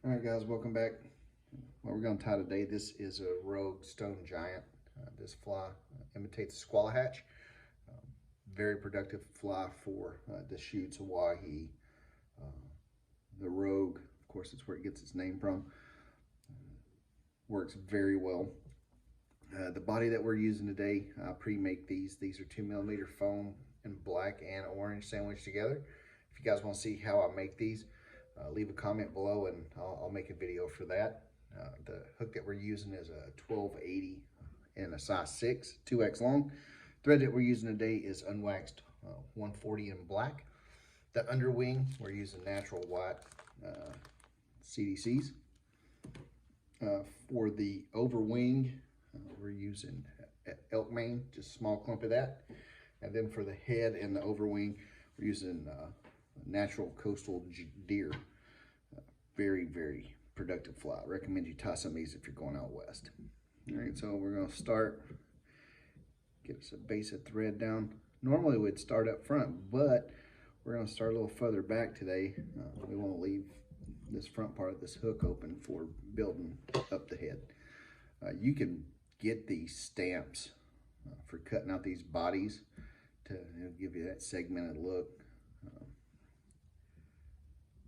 All right, guys, welcome back. What we're going to tie today, this is a Rogue Stone Giant. This fly imitates a squaw hatch. Very productive fly for the shoots, Hawaii. The Rogue, of course, it's where it gets its name from. Works very well. The body that we're using today, I pre-make these. These are 2mm foam and black and orange sandwiched together. If you guys want to see how I make these, leave a comment below and I'll make a video for that. The hook that we're using is a 1280 and a size 6, 2X long. Thread that we're using today is unwaxed 140 in black. The underwing, we're using natural white CDCs. For the overwing, we're using elk mane, just a small clump of that. And then for the head and the overwing, we're using natural coastal deer. Very, very productive fly. I recommend you tie some of these if you're going out west. All right, so we're gonna start, get us a base of thread down. Normally we'd start up front, but we're gonna start a little further back today. We wanna leave this front part of this hook open for building up the head. You can get these stamps for cutting out these bodies to give you that segmented look.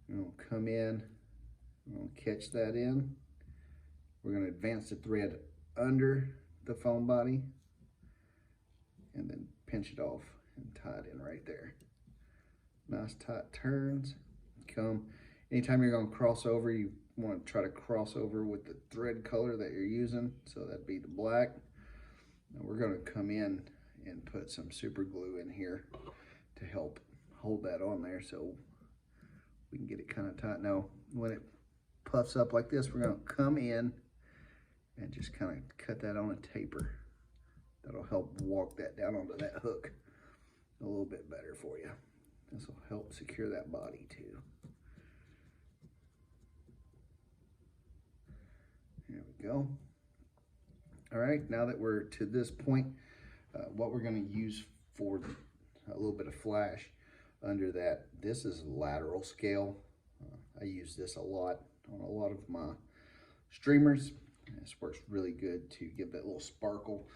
We're gonna come in, we're gonna catch that in. We're gonna advance the thread under the foam body and then pinch it off and tie it in right there. Nice tight turns. Anytime you're gonna cross over, you wanna try to cross over with the thread color that you're using. So that'd be the black. Now we're gonna come in and put some super glue in here to help hold that on there so we can get it kind of tight. Now, when it puffs up like this, we're gonna come in and just kind of cut that on a taper. That'll help walk that down onto that hook a little bit better for you. This will help secure that body too. There we go. All right, now that we're to this point, what we're gonna use for a little bit of flash under that, this is lateral scale. I use this a lot on a lot of my streamers. This works really good to give that little sparkle,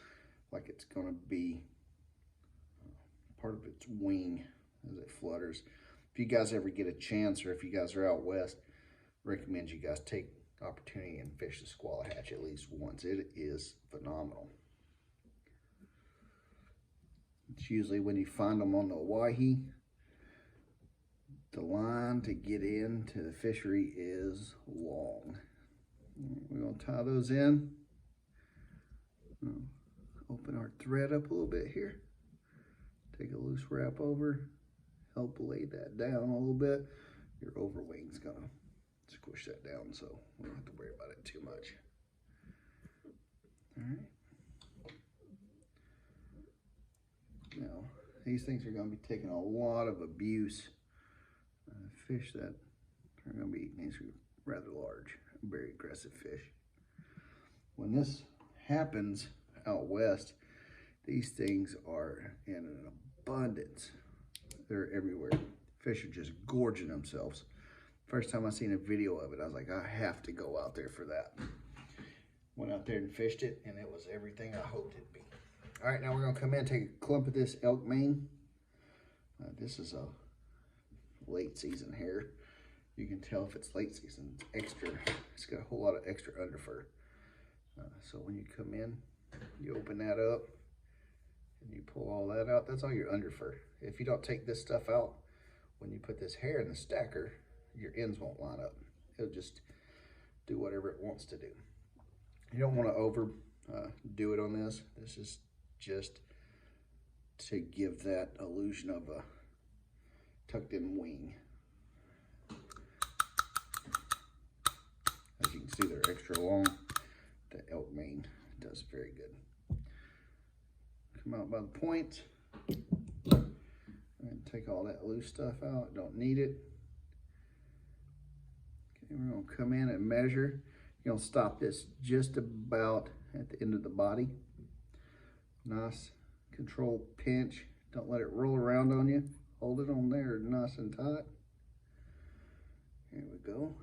like it's gonna be part of its wing as it flutters. If you guys ever get a chance, or if you guys are out west, I recommend you guys take opportunity and fish the squaw hatch at least once. It is phenomenal. It's usually when you find them on the Hawaii, the line to get into the fishery is long. We're gonna tie those in. Open our thread up a little bit here. Take a loose wrap over, help lay that down a little bit. Your overwing's gonna squish that down, so we don't have to worry about it too much. All right. Now, these things are gonna be taking a lot of abuse. Fish that are going to be eating these are rather large, very aggressive fish. When this happens out west, these things are in an abundance. They're everywhere. Fish are just gorging themselves. First time I seen a video of it, I was like, I have to go out there for that. Went out there and fished it, and it was everything I hoped it'd be. All right, now we're going to come in and take a clump of this elk mane. This is a late season hair. You can tell if it's late season. It's extra. It's got a whole lot of extra underfur. So when you come in, you open that up and you pull all that out. That's all your underfur. If you don't take this stuff out, when you put this hair in the stacker, your ends won't line up. It'll just do whatever it wants to do. You don't want to overdo it on this. This is just to give that illusion of a tucked in wing. As you can see, they're extra long. The elk mane does very good. Come out by the point and take all that loose stuff out. Don't need it. Okay, we're gonna come in and measure. You're gonna stop this just about at the end of the body. Nice controlled pinch. Don't let it roll around on you. Hold it on there nice and tight. Here we go.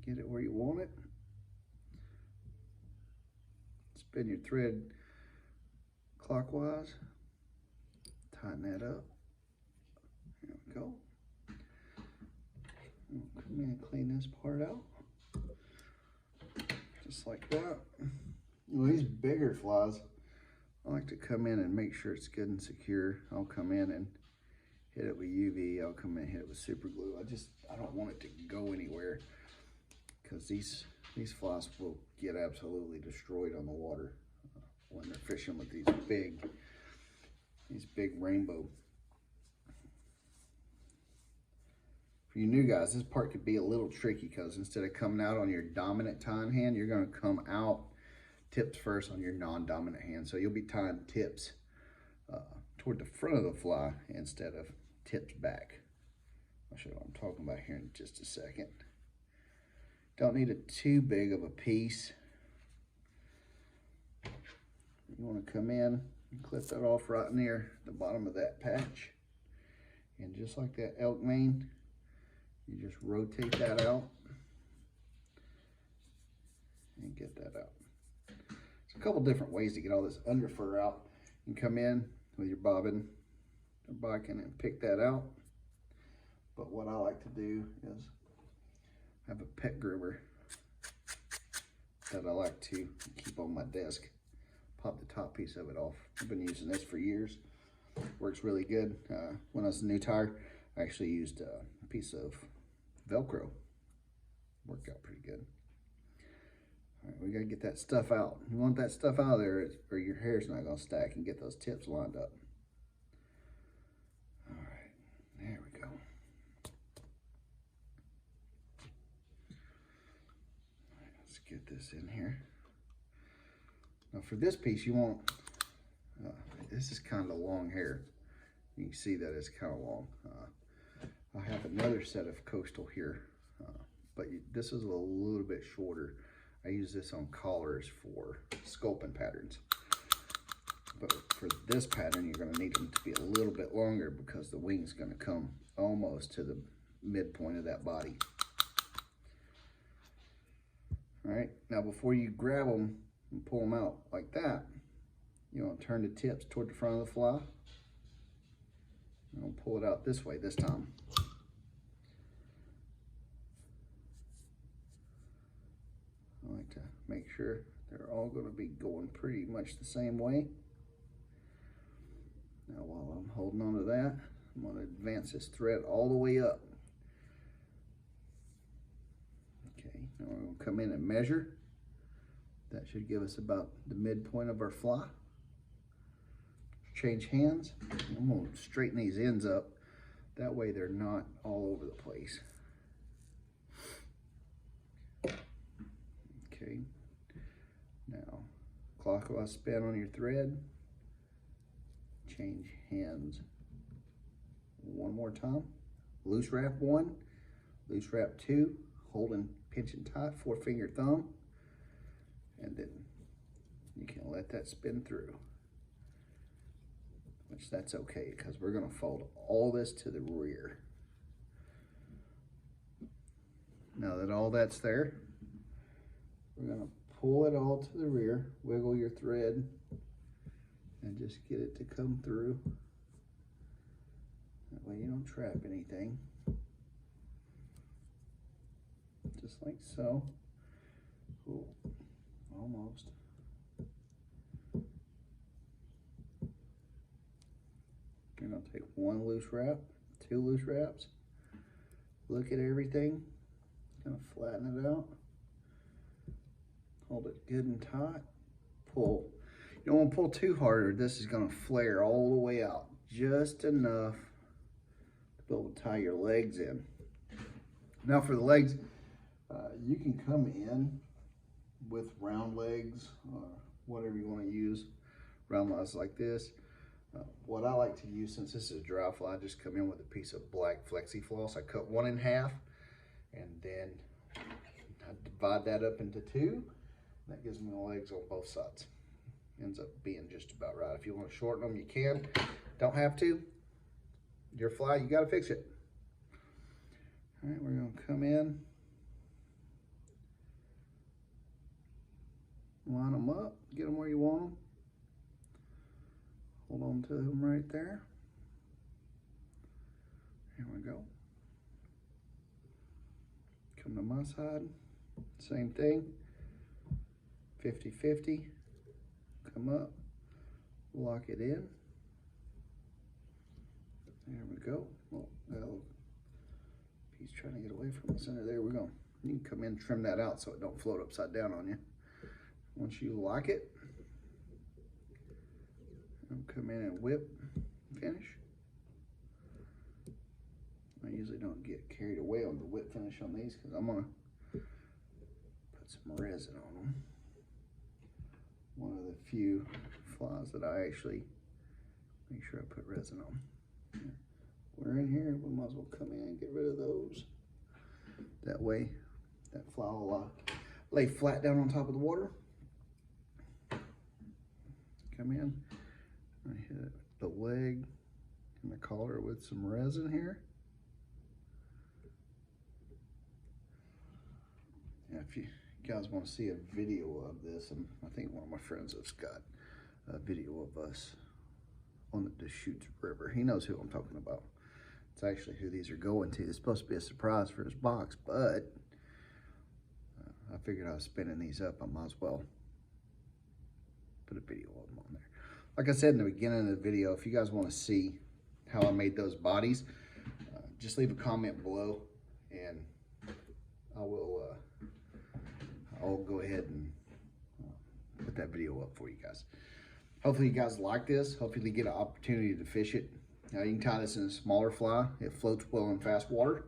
get it where you want it. Spin your thread clockwise. Tighten that up. There we go. Come in and clean this part out. Just like that. Well, these bigger flies, I like to come in and make sure it's good and secure. I'll come in and hit it with UV. I'll come in and hit it with super glue. I don't want it to go anywhere, because these flies will get absolutely destroyed on the water when they're fishing with these big rainbow. For you new guys, this part could be a little tricky, because instead of coming out on your dominant tying hand, you're going to come out tips first on your non-dominant hand. So you'll be tying tips toward the front of the fly instead of tips back. I'll show you what I'm talking about here in just a second. Don't need it too big of a piece. You want to come in and clip that off right near the bottom of that patch. And just like that elk mane, you just rotate that out and get that out. There's a couple different ways to get all this under fur out. You can come in with your bobbin or biking and pick that out. But what I like to do is have a pet groomer that I like to keep on my desk. Pop the top piece of it off. I've been using this for years. Works really good. When I was a new tire, I actually used a piece of Velcro. Worked out pretty good. All right, we gotta get that stuff out. You want that stuff out of there, or your hair's not gonna stack, and get those tips lined up. All right, there we go. All right, let's get this in here. Now for this piece, you want, this is kind of long hair. You can see that it's kind of long. I have another set of coastal here, but this is a little bit shorter. I use this on collars for sculpin patterns. But for this pattern, you're going to need them to be a little bit longer, because the wing's going to come almost to the midpoint of that body. All right, now before you grab them and pull them out like that, you want to turn the tips toward the front of the fly. I'll pull it out this way this time. I like to make sure they're all going to be going pretty much the same way. Now while I'm holding on to that, I'm going to advance this thread all the way up. Okay, now we're going to come in and measure. That should give us about the midpoint of our fly. Change hands. I'm going to straighten these ends up. That way they're not all over the place. Okay. Now, clockwise spin on your thread. Change hands one more time. Loose wrap 1, loose wrap 2, holding, pinching tight, 4-finger thumb. And then you can let that spin through. Which that's okay, because we're going to fold all this to the rear. Now that all that's there, we're going to pull it all to the rear, wiggle your thread, and just get it to come through. That way you don't trap anything. Just like so. Cool. Almost. You're going to take 1 loose wrap, 2 loose wraps, look at everything, kind of flatten it out, hold it good and tight, pull. You don't want to pull too hard, or this is going to flare all the way out, just enough to be able to tie your legs in. Now for the legs, you can come in with round legs, or whatever you want to use, round legs like this. What I like to use, since this is a dry fly, I just come in with a piece of black flexi floss. I cut 1 in half, and then I divide that up into 2. That gives me the legs on both sides. Ends up being just about right. If you want to shorten them, you can. Don't have to. Your fly, you got to fix it. All right, we're going to come in, line them up, get them where you want them. Hold on to them right there. Here we go. Come to my side, same thing, 50-50, come up, lock it in. There we go. Well, he's trying to get away from the center. There we go. You can come in and trim that out so it don't float upside down on you. Once you lock it, come in and whip, finish. I usually don't get carried away on the whip finish on these because I'm gonna put some resin on them. One of the few flies that I actually make sure I put resin on. We're in here, we might as well come in and get rid of those. That way, that fly will lay flat down on top of the water. Come in, I hit the leg and the collar with some resin here. And if you guys want to see a video of this, I think one of my friends has got a video of us on the Deschutes River. He knows who I'm talking about. It's actually who these are going to. It's supposed to be a surprise for his box, but I figured I was spinning these up. I might as well put a video of them on there. Like I said in the beginning of the video, if you guys want to see how I made those bodies, just leave a comment below and I'll go ahead and put that video up for you guys. Hopefully you guys like this. Hopefully you get an opportunity to fish it. Now you can tie this in a smaller fly. It floats well in fast water.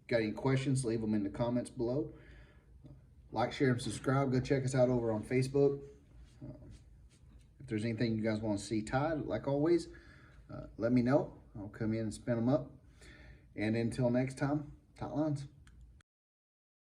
Got any questions, leave them in the comments below. Like, share, and subscribe. Go check us out over on Facebook. If there's anything you guys want to see tied, like always, let me know. I'll come in and spin them up. And until next time, tight lines.